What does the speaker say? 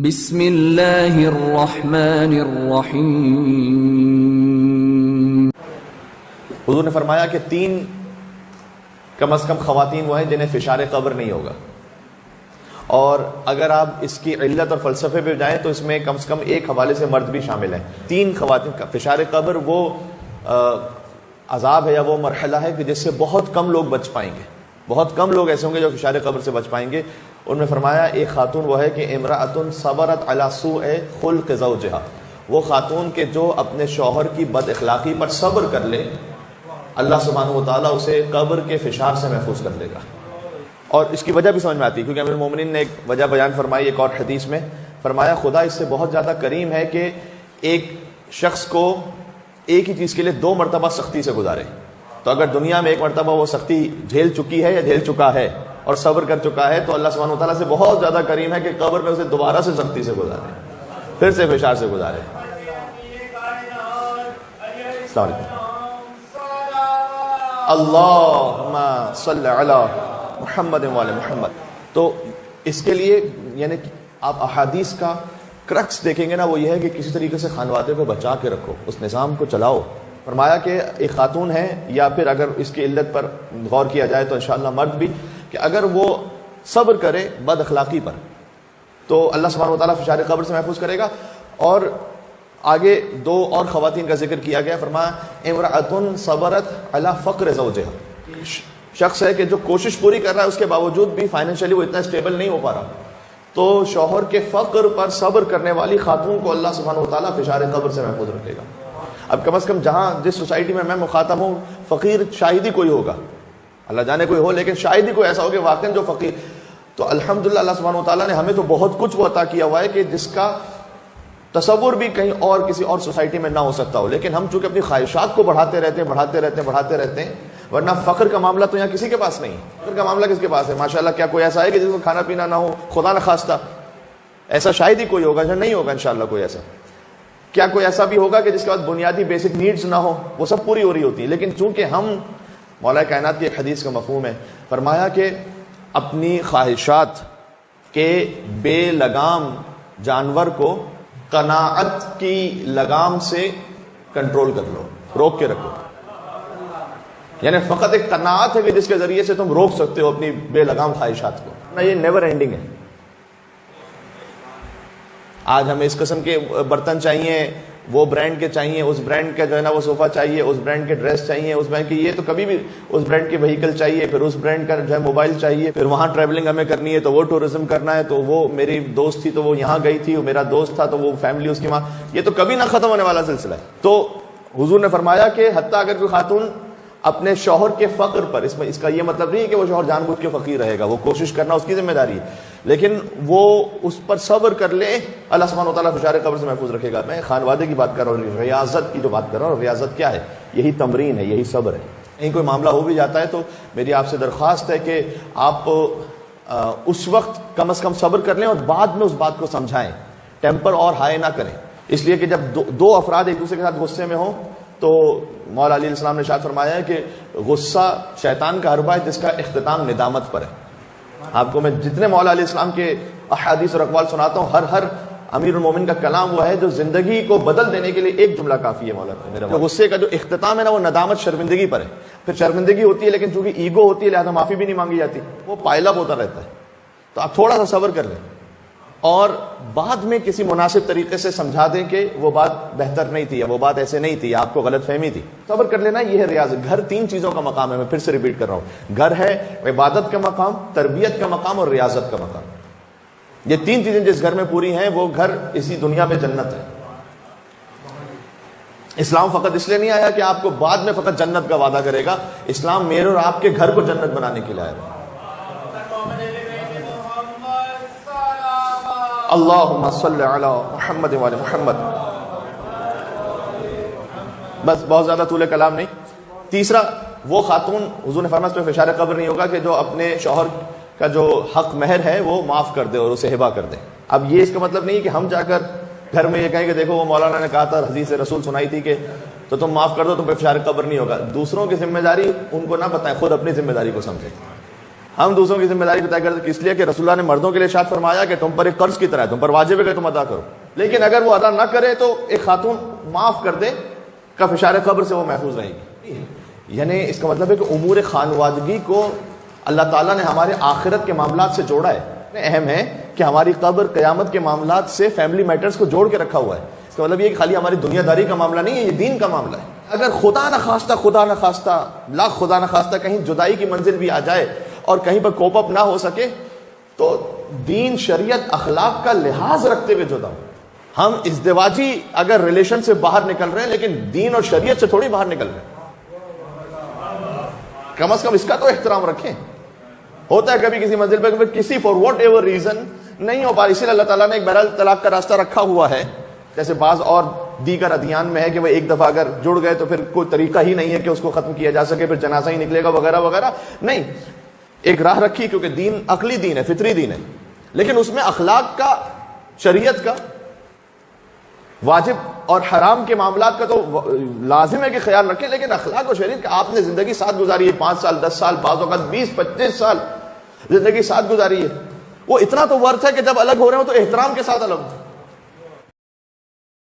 بسم اللہ الرحمن الرحیم۔ حضور نے فرمایا کہ 3 کم از کم خواتین وہ ہیں جنہیں فشار قبر نہیں ہوگا، اور اگر آپ اس کی علت اور فلسفے پہ جائیں تو اس میں کم سے کم ایک حوالے سے مرد بھی شامل ہیں۔ 3 خواتین کا فشار قبر وہ عذاب ہے یا وہ مرحلہ ہے کہ جس سے بہت کم لوگ بچ پائیں گے، بہت کم لوگ ایسے ہوں گے جو فشار قبر سے بچ پائیں گے۔ ان میں فرمایا ایک خاتون وہ ہے کہ امرأۃ صبرت علی سوء خلق زوجہا، وہ خاتون کے جو اپنے شوہر کی بد اخلاقی پر صبر کر لے، اللہ سبحانہ و تعالیٰ اسے قبر کے فشار سے محفوظ کر لے گا۔ اور اس کی وجہ بھی سمجھ میں آتی ہے، کیونکہ امیر المومنین نے ایک وجہ بیان فرمائی ایک اور حدیث میں، فرمایا خدا اس سے بہت زیادہ کریم ہے کہ ایک شخص کو ایک ہی چیز کے لیے 2 مرتبہ سختی سے گزارے۔ تو اگر دنیا میں ایک مرتبہ وہ سختی جھیل چکی ہے یا جھیل چکا ہے اور صبر کر چکا ہے، تو اللہ سبحانہ و تعالیٰ سے بہت زیادہ کریم ہے کہ قبر میں اسے دوبارہ سے سختی سے گزارے، پھر سے فشار سے گزارے۔ السلام علیکم۔ اللہم صلی علی محمد وعلی محمد۔ تو اس کے لیے یعنی آپ احادیث کا کرکس دیکھیں گے نا، وہ یہ ہے کہ کسی طریقے سے خانوادے کو بچا کے رکھو، اس نظام کو چلاؤ۔ فرمایا کہ ایک خاتون ہے، یا پھر اگر اس کی علت پر غور کیا جائے تو انشاءاللہ مرد بھی، کہ اگر وہ صبر کرے بد اخلاقی پر تو اللہ سبحانہ و تعالیٰ فشار قبر سے محفوظ کرے گا۔ اور آگے 2 اور خواتین کا ذکر کیا گیا، فرمایا امرأۃ صبرت علی فقر زوجہا، شخص ہے کہ جو کوشش پوری کر رہا ہے اس کے باوجود بھی فائنینشلی وہ اتنا اسٹیبل نہیں ہو پا رہا، تو شوہر کے فقر پر صبر کرنے والی خاتون کو اللہ سبحانہ و تعالیٰ فشار قبر سے محفوظ رکھے گا۔ اب کم از کم جہاں جس سوسائٹی میں مخاطب ہوں، فقیر شاہد ہی کوئی ہوگا، اللہ جانے کوئی ہو، لیکن شاید ہی کوئی ایسا ہو کہ واقعا جو فقیر، تو الحمدللہ اللہ سبحانہ و تعالیٰ نے ہمیں تو بہت کچھ وہ عطا کیا ہوا ہے کہ جس کا تصور بھی کہیں اور کسی اور سوسائٹی میں نہ ہو سکتا ہو، لیکن ہم چونکہ اپنی خواہشات کو بڑھاتے رہتے ہیں، ورنہ فقر کا معاملہ تو یہاں کسی کے پاس نہیں ہے۔ فقر کا معاملہ کس کے پاس ہے؟ ماشاءاللہ کیا کوئی ایسا ہے کہ جس کو کھانا پینا نہ ہو؟ خدا نہ خواستہ، ایسا شاید ہی کوئی ہوگا، نہیں ہوگا انشاءاللہ کوئی ایسا۔ کیا کوئی ایسا بھی ہوگا کہ جس کے بعد بنیادی بیسک نیڈز نہ ہو؟ وہ سب پوری ہو رہی ہوتی ہیں، لیکن چونکہ ہم مولا کائنات کی ایک حدیث کا مفہوم ہے، فرمایا کہ اپنی خواہشات کے بے لگام جانور کو قناعت کی لگام سے کنٹرول کر لو، روک کے رکھو۔ یعنی فقط ایک قناعت ہے کہ جس کے ذریعے سے تم روک سکتے ہو اپنی بے لگام خواہشات کو، نہ یہ نیور اینڈنگ ہے۔ آج ہمیں اس قسم کے برتن چاہیے، وہ برانڈ کے چاہیے، اس برانڈ کا جو ہے نا وہ صوفہ چاہیے، اس برانڈ کے ڈریس چاہیے، اس برانڈ کی، یہ تو کبھی بھی اس برانڈ کی وہیکل چاہیے، پھر اس برانڈ کا جو ہے موبائل چاہیے، پھر وہاں ٹریولنگ ہمیں کرنی ہے تو وہ ٹورزم کرنا ہے، تو وہ میری دوست تھی تو وہ یہاں گئی تھی، وہ میرا دوست تھا تو وہ فیملی اس کی ماں، یہ تو کبھی نہ ختم ہونے والا سلسلہ ہے۔ تو حضور نے فرمایا کہ حتیٰ اگر کوئی خاتون اپنے شوہر کے فقر پر، اس کا یہ مطلب نہیں ہے کہ وہ شوہر جان بوجھ کے فقیر رہے گا، وہ کوشش کرنا اس کی ذمہ داری ہے، لیکن وہ اس پر صبر کر لے، اللہ سبحانہ و تعالیٰ فشار قبر سے محفوظ رکھے گا۔ میں خانوادے کی بات کر رہا ہوں، ریاضت کی جو بات کر رہا ہوں، ریاضت کیا ہے؟ یہی تمرین ہے، یہی صبر ہے۔ کہیں کوئی معاملہ ہو بھی جاتا ہے تو میری آپ سے درخواست ہے کہ آپ اس وقت کم از کم صبر کر لیں اور بعد میں اس بات کو سمجھائیں، ٹیمپر اور ہائی نہ کریں، اس لیے کہ جب 2 افراد ایک دوسرے کے ساتھ غصے میں ہوں تو مولا علیہ السلام نے ارشاد فرمایا ہے کہ غصہ شیطان کا حربہ ہے جس کا اختتام ندامت پر ہے۔ آپ کو میں جتنے مولا علیہ السلام کے احادیث اور اقوال سناتا ہوں، ہر امیر المومن کا کلام وہ ہے جو زندگی کو بدل دینے کے لیے ایک جملہ کافی ہے مولا میرا۔ غصے کا جو اختتام ہے نا وہ ندامت، شرمندگی پر ہے۔ پھر شرمندگی ہوتی ہے لیکن چونکہ ایگو ہوتی ہے لہذا معافی بھی نہیں مانگی جاتی، وہ پائل اپ ہوتا رہتا ہے۔ تو آپ تھوڑا سا صبر کر لیں اور بعد میں کسی مناسب طریقے سے سمجھا دیں کہ وہ بات بہتر نہیں تھی یا وہ بات ایسے نہیں تھی، آپ کو غلط فہمی تھی۔ صبر کر لینا، یہ ہے ریاضت۔ گھر 3 چیزوں کا مقام ہے، میں پھر سے ریپیٹ کر رہا ہوں، گھر ہے عبادت کا مقام، تربیت کا مقام اور ریاضت کا مقام۔ یہ 3 چیزیں جس گھر میں پوری ہیں وہ گھر اسی دنیا میں جنت ہے۔ اسلام فقط اس لیے نہیں آیا کہ آپ کو بعد میں فقط جنت کا وعدہ کرے گا، اسلام میرے اور آپ کے گھر کو جنت بنانے کے لیے آیا ہے۔ اللہم صلی علی محمد وعلی محمد۔ بس بہت زیادہ طول کلام نہیں۔ تیسرا، وہ خاتون حضور نے فرمایا اس پہ فشار قبر نہیں ہوگا کہ جو اپنے شوہر کا جو حق مہر ہے وہ معاف کر دے اور اسے ہبہ کر دے۔ اب یہ اس کا مطلب نہیں ہے کہ ہم جا کر گھر میں یہ کہیں کہ دیکھو وہ مولانا نے کہا تھا، حدیث رسول سنائی تھی کہ تو تم معاف کر دو، تم پہ فشار قبر نہیں ہوگا۔ دوسروں کی ذمہ داری ان کو نہ بتائیں، خود اپنی ذمہ داری کو سمجھیں۔ ہم دوسروں کی ذمہ داری کو طے کرتے اس لیے کہ رسول اللہ نے مردوں کے لیے ارشاد فرمایا کہ تم پر ایک قرض کی طرح ہے، تم پر واجب ہے کہ تم ادا کرو، لیکن اگر وہ ادا نہ کرے تو ایک خاتون معاف کر دے کا فشار قبر سے وہ محفوظ رہے گی. یعنی اس کا مطلب ہے کہ امور خانوادگی کو اللہ تعالیٰ نے ہمارے آخرت کے معاملات سے جوڑا ہے. اہم ہے کہ ہماری قبر قیامت کے معاملات سے فیملی میٹرز کو جوڑ کے رکھا ہوا ہے. اس کا مطلب یہ کہ خالی ہماری دنیا داری کا معاملہ نہیں ہے، یہ دین کا معاملہ ہے. اگر خدا نہ خواستہ لاکھ خدا نہ خواستہ کہیں جدائی کی منزل بھی آ جائے اور کہیں پر کوپ اپ نہ ہو سکے تو دین شریعت اخلاق کا لحاظ رکھتے ہوئے جدا ہو. ہم ازدواجی اگر ریلیشن سے باہر نکل رہے ہیں لیکن دین اور شریعت سے تھوڑی باہر نکل رہے ہیں. کم از کم اس کا تو احترام رکھیں. ہوتا ہے کبھی کسی منزل پہ کسی فار واٹ ایور ریزن نہیں ہو پا رہی، اسی لیے اللہ تعالیٰ نے ایک بہرحال طلاق کا راستہ رکھا ہوا ہے. جیسے بعض اور دیگر ادیان میں ہے کہ وہ ایک دفعہ اگر جڑ گئے تو پھر کوئی طریقہ ہی نہیں ہے کہ اس کو ختم کیا جا سکے، پھر جنازہ ہی نکلے گا وغیرہ وغیرہ. نہیں، ایک راہ رکھی کیونکہ دین عقلی دین ہے، فطری دین ہے، لیکن اس میں اخلاق کا، شریعت کا، واجب اور حرام کے معاملات کا تو لازم ہے کہ خیال رکھیں، لیکن اخلاق اور شریعت کا آپ نے زندگی ساتھ گزاری ہے، 5 سال 10 سال بعض اوقات 20-25 سال زندگی ساتھ گزاری ہے، وہ اتنا تو ورث ہے کہ جب الگ ہو رہے ہو تو احترام کے ساتھ الگ ہو.